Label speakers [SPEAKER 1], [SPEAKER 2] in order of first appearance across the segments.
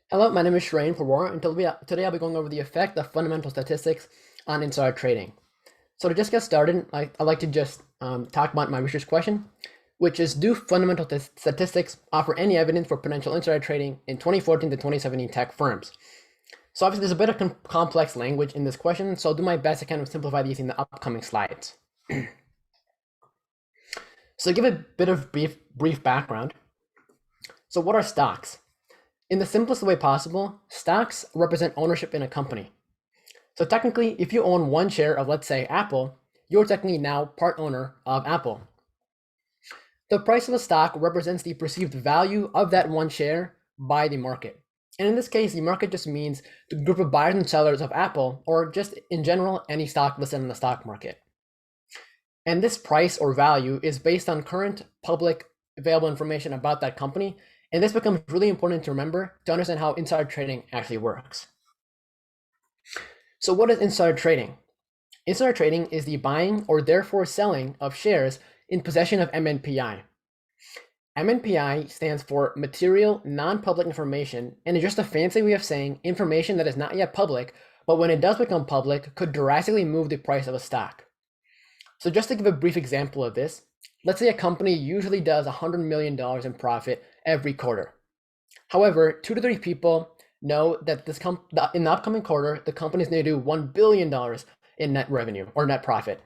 [SPEAKER 1] Hello, my name is Shreyan Purwar, and today I'll be going over the effect of fundamental statistics on insider trading. So to just get started, I'd like to just talk about my research question, which is, do fundamental statistics offer any evidence for potential insider trading in 2014 to 2017 tech firms? So obviously there's a bit of complex language in this question, so I'll do my best to kind of simplify these in the upcoming slides. So to give a bit of brief background, so what are stocks? In the simplest way possible, stocks represent ownership in a company. So technically, if you own one share of, let's say, Apple, you're technically now part owner of Apple. The price of a stock represents the perceived value of that one share by the market. And in this case, the market just means the group of buyers and sellers of Apple, or just in general, any stock listed in the stock market. And this price or value is based on current public available information about that company. And this becomes really important to remember to understand how insider trading actually works. So what is insider trading? Insider trading is the buying or therefore selling of shares in possession of MNPI. MNPI stands for Material Non-Public Information, and is just a fancy way of saying information that is not yet public, but when it does become public, could drastically move the price of a stock. So just to give a brief example of this, let's say a company usually does $100 million in profit every quarter. However, 2 to 3 people know that in the upcoming quarter, the company is going to do $1 billion in net revenue or net profit.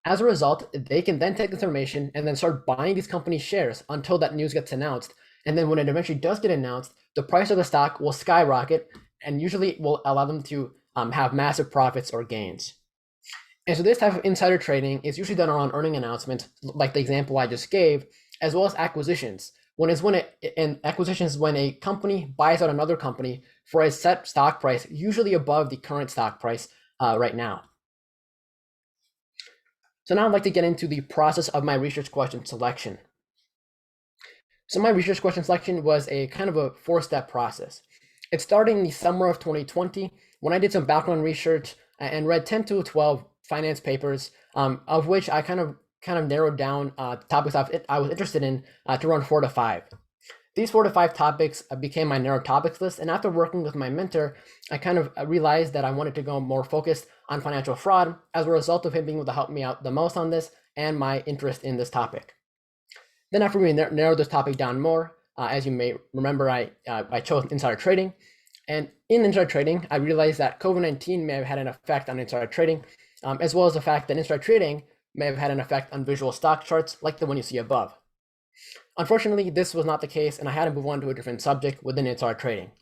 [SPEAKER 1] As a result, they can then take this information and then start buying these companies' shares until that news gets announced. And then when it eventually does get announced, the price of the stock will skyrocket and usually will allow them to have massive profits or gains. And so this type of insider trading is usually done around earning announcements, like the example I just gave, as well as acquisitions. When acquisitions is when a company buys out another company for a set stock price, usually above the current stock price right now. So now I'd like to get into the process of my research question selection. So my research question selection was a kind of a 4-step process. It started in the summer of 2020 when I did some background research and read 10 to 12 finance papers, of which I kind of narrowed down topics I was interested in to run 4 to 5. These 4 to 5 topics became my narrow topics list, and after working with my mentor, I kind of realized that I wanted to go more focused on financial fraud as a result of him being able to help me out the most on this and my interest in this topic. Then after we narrowed this topic down more, as you may remember, I chose insider trading. And in insider trading, I realized that COVID-19 may have had an effect on insider trading, as well as the fact that insider trading may have had an effect on visual stock charts like the one you see above. Unfortunately, this was not the case, and I had to move on to a different subject within insider trading.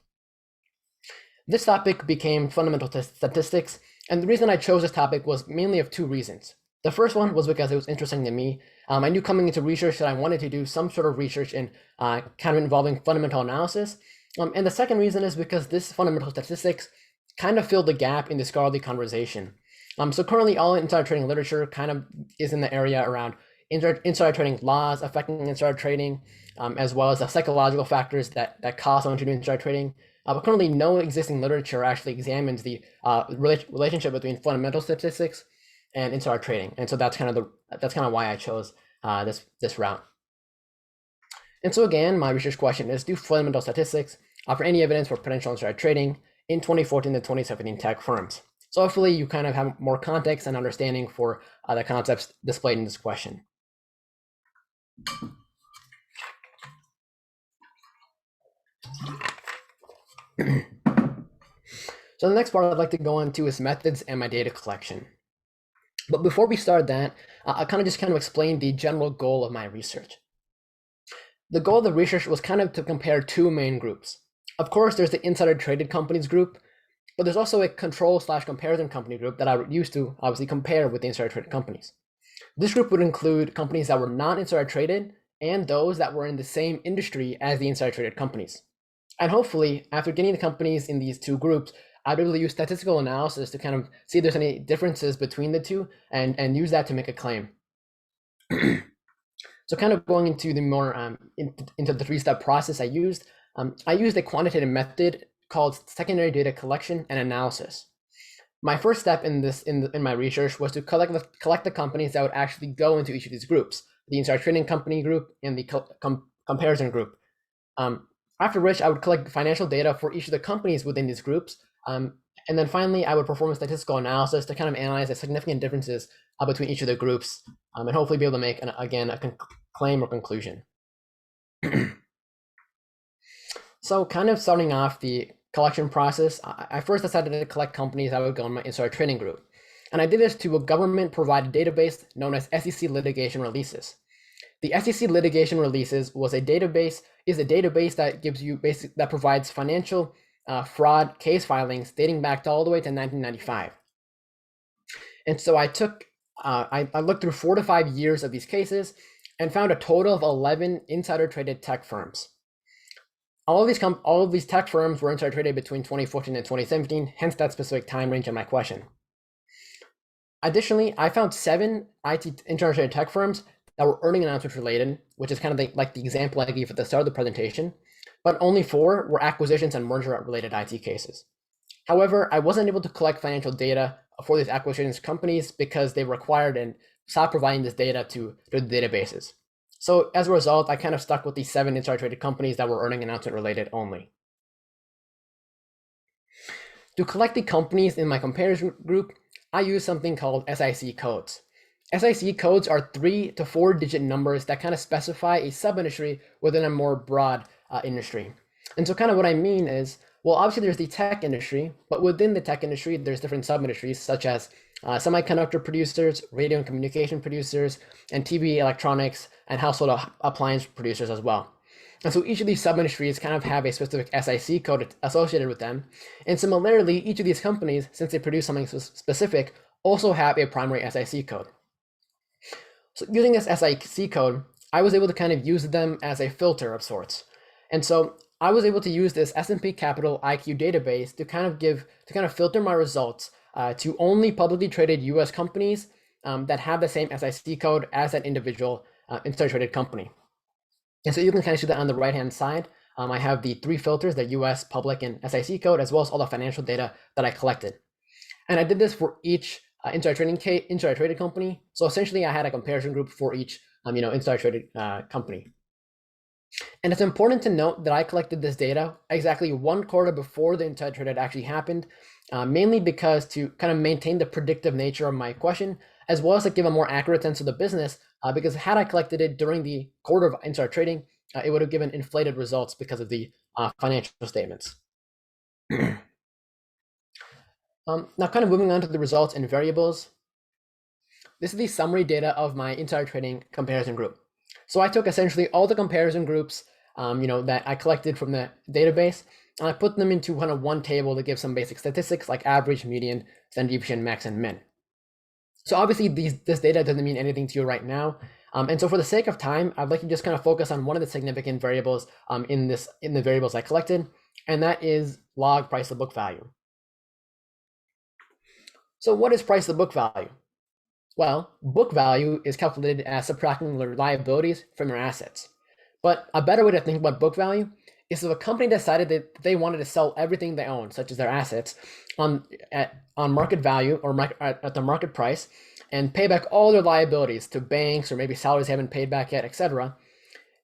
[SPEAKER 1] This topic became fundamental statistics, and the reason I chose this topic was mainly of 2 reasons. The first one was because it was interesting to me. I knew coming into research that I wanted to do some sort of research in kind of involving fundamental analysis. And the second reason is because this fundamental statistics kind of filled the gap in the scholarly conversation. So currently all insider trading literature kind of is in the area around insider trading laws affecting insider trading, as well as the psychological factors that cause someone to do insider trading. But currently no existing literature actually examines the relationship between fundamental statistics and insider trading. And so that's kind of why I chose this route. And so again, my research question is, do fundamental statistics offer any evidence for potential insider trading in 2014 to 2017 tech firms? So hopefully you kind of have more context and understanding for the concepts displayed in this question. So the next part I'd like to go into is methods and my data collection. But before we start that, I'll kind of explain the general goal of my research. The goal of the research was kind of to compare 2 main groups. Of course, there's the insider traded companies group, but there's also a control/comparison company group that I used to obviously compare with the insider traded companies. This group would include companies that were not insider traded and those that were in the same industry as the insider traded companies. And hopefully, after getting the companies in these 2 groups, I'd be able to use statistical analysis to kind of see if there's any differences between the 2 and use that to make a claim. So kind of going into the more into the 3-step process I used a quantitative method called secondary data collection and analysis. My first step in my research was to collect the companies that would actually go into each of these groups, the insider trading company group and the comparison group. After which I would collect financial data for each of the companies within these groups. And then finally, I would perform a statistical analysis to kind of analyze the significant differences between each of the groups, and hopefully be able to make, again, a claim or conclusion. So kind of starting off the collection process, I first decided to collect companies that would go in my insider trading group. And I did this to a government-provided database known as SEC Litigation Releases. The SEC Litigation Releases is a database that gives you that provides financial fraud case filings dating back all the way to 1995. And so I looked through 4 to 5 years of these cases and found a total of 11 insider traded tech firms. All of these tech firms were insider traded between 2014 and 2017, hence that specific time range in my question. Additionally, I found 7 IT insider traded tech firms that were earning announcements related, which is kind of like the example I gave at the start of the presentation, but only 4 were acquisitions and merger related IT cases. However, I wasn't able to collect financial data for these acquisitions companies because they required and stopped providing this data to the databases. So as a result, I kind of stuck with the 7 insider traded companies that were earning announcement related only. To collect the companies in my comparison group, I use something called SIC codes. SIC codes are 3 to 4 digit numbers that kind of specify a sub-industry within a more broad industry. And so kind of what I mean is, well, obviously there's the tech industry, but within the tech industry, there's different sub-industries such as semiconductor producers, radio and communication producers, and TV, electronics, and household appliance producers as well. And so each of these sub-industries kind of have a specific SIC code associated with them. And similarly, each of these companies, since they produce something specific, also have a primary SIC code. So using this SIC code, I was able to kind of use them as a filter of sorts. And so I was able to use this S&P Capital IQ database to kind of filter my results to only publicly traded US companies that have the same SIC code as that individual insider traded company. And so you can kind of see that on the right-hand side. I have the 3 filters, the US, public, and SIC code, as well as all the financial data that I collected. And I did this for each insider traded company. So essentially, I had a comparison group for each insider traded company. And it's important to note that I collected this data exactly 1 quarter before the insider trade actually happened, mainly because to kind of maintain the predictive nature of my question, as well as to give a more accurate sense of the business, because had I collected it during the quarter of insider trading, it would have given inflated results because of the financial statements. Now kind of moving on to the results and variables. This is the summary data of my insider trading comparison group. So I took essentially all the comparison groups that I collected from the database, and I put them into kind of one table to give some basic statistics like average, median, standard deviation, max, and min. So obviously this data doesn't mean anything to you right now. And so for the sake of time, I'd like to just kind of focus on one of the significant variables in the variables I collected, and that is log price to book value. So what is price to book value? Well, book value is calculated as subtracting the liabilities from your assets. But a better way to think about book value is if a company decided that they wanted to sell everything they own, such as their assets, on market value or at the market price, and pay back all their liabilities to banks or maybe salaries they haven't paid back yet, etc.,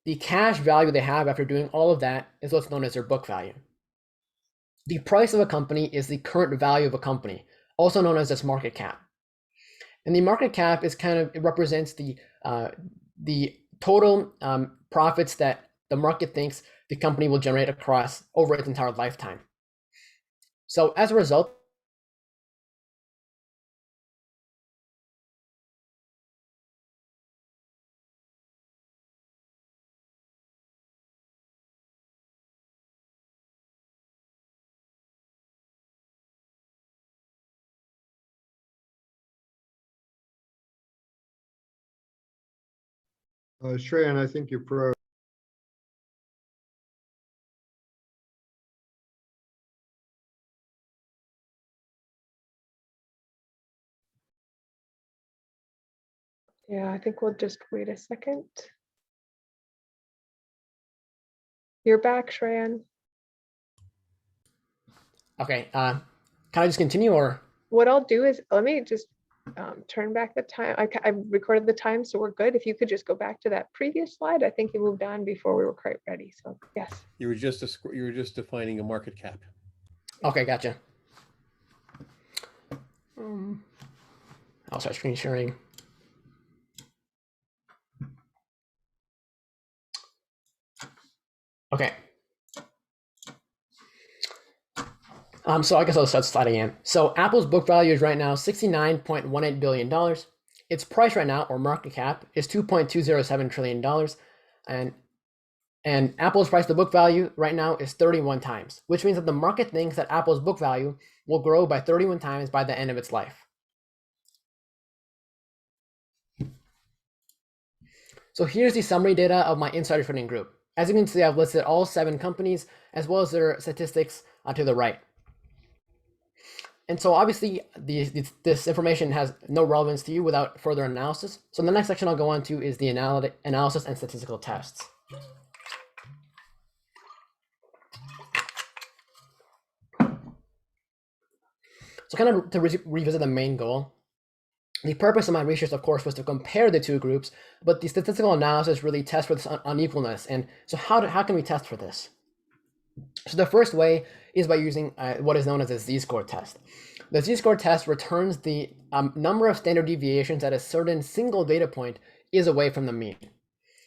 [SPEAKER 1] the cash value they have after doing all of that is what's known as their book value. The price of a company is the current value of a company, also known as its market cap. And the market cap is it represents the total profits that the market thinks the company will generate over its entire lifetime. So as a result,
[SPEAKER 2] Shreyan, I think you froze.
[SPEAKER 3] Yeah, I think we'll just wait a second. You're back, Shreyan.
[SPEAKER 1] Okay, can I just continue or?
[SPEAKER 3] What I'll do is let me just turn back the time. I recorded the time, so we're good. If you could just go back to that previous slide, I think you moved on before we were quite ready. So yes.
[SPEAKER 2] You were just defining a market cap.
[SPEAKER 1] Okay, gotcha. I'll start screen sharing. Okay. So I guess I'll start slide again. So Apple's book value is right now $69.18 billion. Its price right now, or market cap, is $2.207 trillion. And Apple's price to book value right now is 31 times, which means that the market thinks that Apple's book value will grow by 31 times by the end of its life. So here's the summary data of my insider trading group. As you can see, I've listed all 7 companies as well as their statistics to the right. And so obviously this information has no relevance to you without further analysis. So the next section I'll go on to is the analysis and statistical tests. So kind of to revisit the main goal, the purpose of my research, of course, was to compare the two groups, but the statistical analysis really tests for this unequalness. And so how can we test for this? So the first way is by using what is known as a z-score test. The z-score test returns the number of standard deviations that a certain single data point is away from the mean.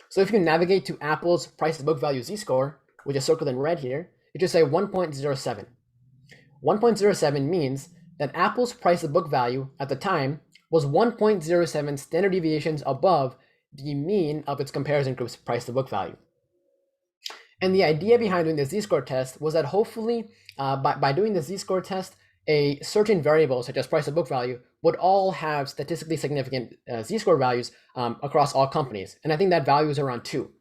[SPEAKER 1] So if you navigate to Apple's price to book value z-score, which is circled in red here, it should say 1.07. 1.07 means that Apple's price to book value at the time was 1.07 standard deviations above the mean of its comparison group's price to book value. And the idea behind doing the z-score test was that hopefully by doing the z-score test, a certain variable such as price to book value would all have statistically significant z-score values across all companies. And I think that value is around 2.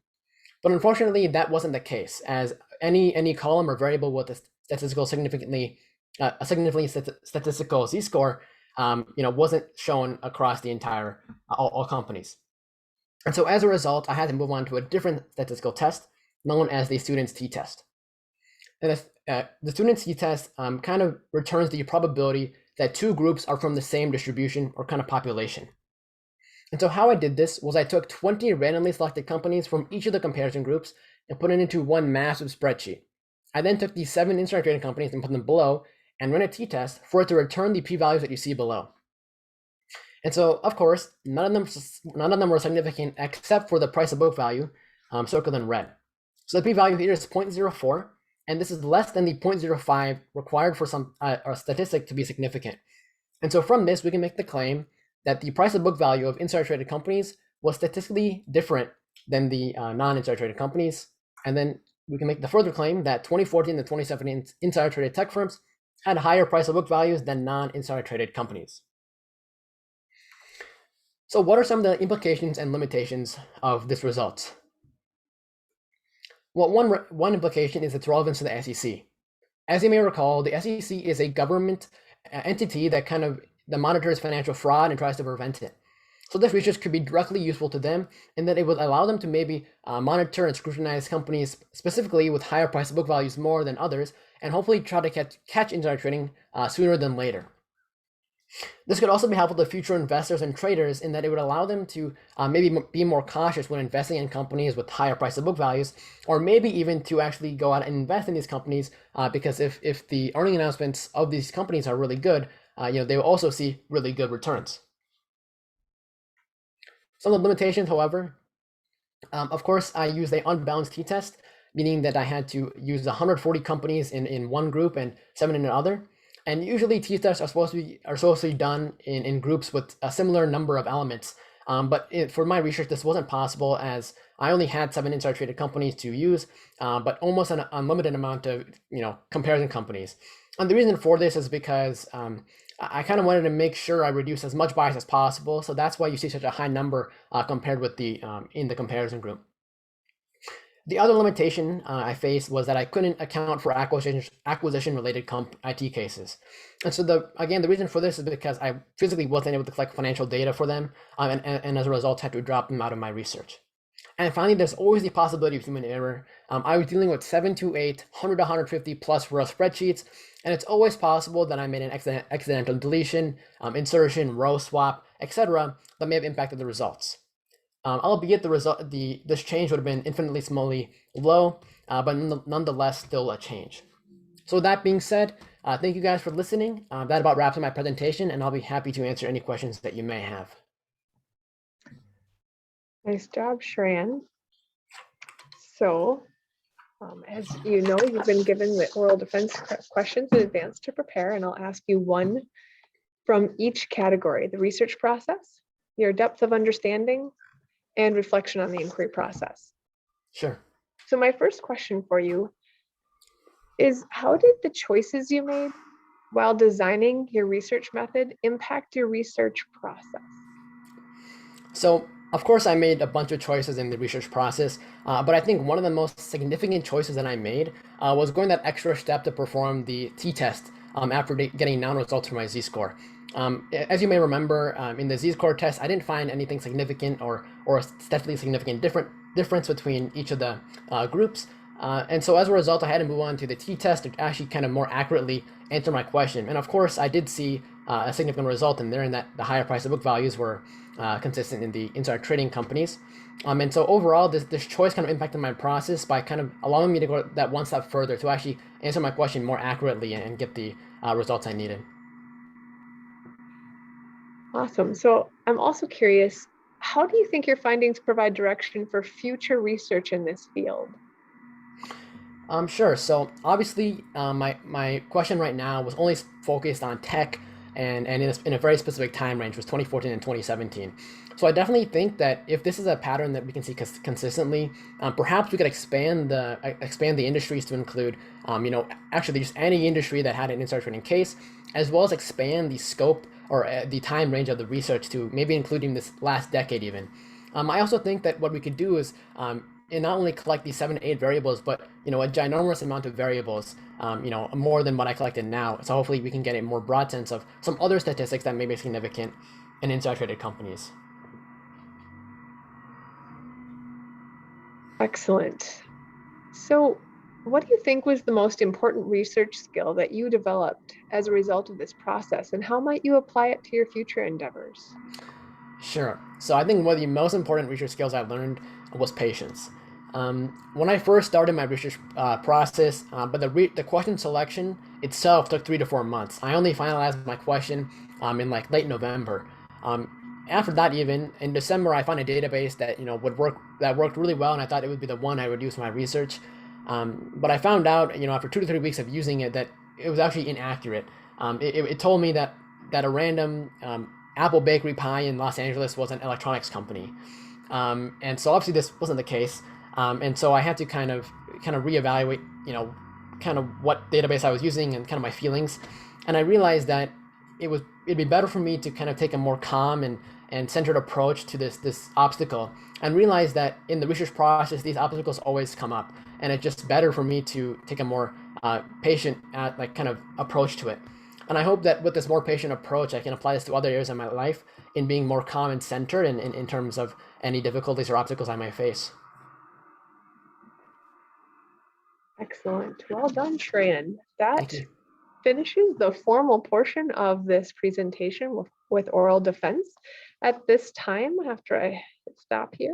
[SPEAKER 1] But unfortunately, that wasn't the case, as any column or variable with a significantly statistical z-score wasn't shown across the entire all companies. And so as a result, I had to move on to a different statistical test known as the student's t-test. And the student's t-test kind of returns the probability that two groups are from the same distribution or kind of population. And so how I did this was I took 20 randomly selected companies from each of the comparison groups and put it into one massive spreadsheet. I then took these 7 insider trading companies and put them below and ran a t-test for it to return the p-values that you see below. And so, of course, none of them were significant except for the price to book value circled in red. So the p-value here is 0.04, and this is less than the 0.05 required for some statistic to be significant. And so from this, we can make the claim that the price to book value of insider traded companies was statistically different than the non-insider traded companies. And then we can make the further claim that 2014 and 2017 insider traded tech firms had higher price to book values than non-insider traded companies. So what are some of the implications and limitations of this result? Well, one implication is its relevance to the SEC. As you may recall, the SEC is a government entity that monitors financial fraud and tries to prevent it. So this research could be directly useful to them in that it would allow them to maybe monitor and scrutinize companies specifically with higher price to book values more than others, and hopefully try to catch insider trading sooner than later. This could also be helpful to future investors and traders in that it would allow them to maybe be more cautious when investing in companies with higher price to book values, or maybe even to actually go out and invest in these companies because if the earning announcements of these companies are really good, they will also see really good returns. Some of the limitations, however, of course, I used an unbalanced t-test, meaning that I had to use 140 companies in one group and 7 in another. And usually t-tests are supposed to be done in groups with a similar number of elements. But for my research, this wasn't possible as I only had 7 insider traded companies to use, but almost an unlimited amount of comparison companies. And the reason for this is because I kind of wanted to make sure I reduce as much bias as possible. So that's why you see such a high number compared with the in the comparison group. The other limitation I faced was that I couldn't account for acquisition-related IT cases. And so the reason for this is because I physically wasn't able to collect financial data for them, and as a result had to drop them out of my research. And finally, there's always the possibility of human error. I was dealing with 7 to 8, 100 to 150 plus row spreadsheets, and it's always possible that I made an accidental deletion, insertion, row swap, etc. that may have impacted the results. Albeit this change would have been infinitely smallly low, but nonetheless still a change. So with that being said, thank you guys for listening. That about wraps up my presentation, and I'll be happy to answer any questions that you may have.
[SPEAKER 3] Nice job, Shreyan. So, as you know, you've been given the oral defense questions in advance to prepare, and I'll ask you one from each category: the research process, your depth of understanding, and reflection on the inquiry process.
[SPEAKER 1] Sure.
[SPEAKER 3] So my first question for you is, how did the choices you made while designing your research method impact your research process?
[SPEAKER 1] So, of course, I made a bunch of choices in the research process, but I think one of the most significant choices that I made was going that extra step to perform the t-test after getting non-results for my z-score. As you may remember, in the z-score test, I didn't find anything significant or statistically significant difference between each of the groups. And so as a result, I had to move on to the t-test to actually kind of more accurately answer my question. And of course, I did see a significant result in there, in that the higher price of book values were consistent in the insider trading companies. And so overall, this choice kind of impacted my process by kind of allowing me to go that one step further to actually answer my question more accurately and get the results I needed.
[SPEAKER 3] Awesome. So I'm also curious, how do you think your findings provide direction for future research in this field?
[SPEAKER 1] Sure. So obviously, my question right now was only focused on tech and in a very specific time range, was 2014 and 2017. So I definitely think that if this is a pattern that we can see consistently, perhaps we could expand the industries to include, actually just any industry that had an insider trading case, as well as expand the scope or the time range of the research to maybe including this last decade even. I also think that what we could do is and not only collect these 7 to 8 variables, but a ginormous amount of variables, more than what I collected now. So hopefully we can get a more broad sense of some other statistics that may be significant in insider traded companies.
[SPEAKER 3] Excellent. So what do you think was the most important research skill that you developed as a result of this process, and how might you apply it to your future endeavors?
[SPEAKER 1] Sure. So I think one of the most important research skills I learned was patience. When I first started my research process, but the question selection itself took 3 to 4 months. I only finalized my question in like late November. After that, even in December, I found a database that worked really well, and I thought it would be the one I would use for my research. But I found out, after 2 to 3 weeks of using it, that it was actually inaccurate. It told me that a random Apple bakery pie in Los Angeles was an electronics company, and so obviously this wasn't the case, and so I had to kind of reevaluate, kind of what database I was using and kind of my feelings, and I realized that it'd be better for me to kind of take a more calm and centered approach to this obstacle, and realize that in the research process these obstacles always come up, and it's just better for me to take a more patient kind of approach to it. And I hope that with this more patient approach, I can apply this to other areas of my life in being more calm and centered in terms of any difficulties or obstacles I might face.
[SPEAKER 3] Excellent. Well done, Shreyan. That
[SPEAKER 1] Thank you.
[SPEAKER 3] finishes the formal portion of this presentation with oral defense. At this time, after I stop here,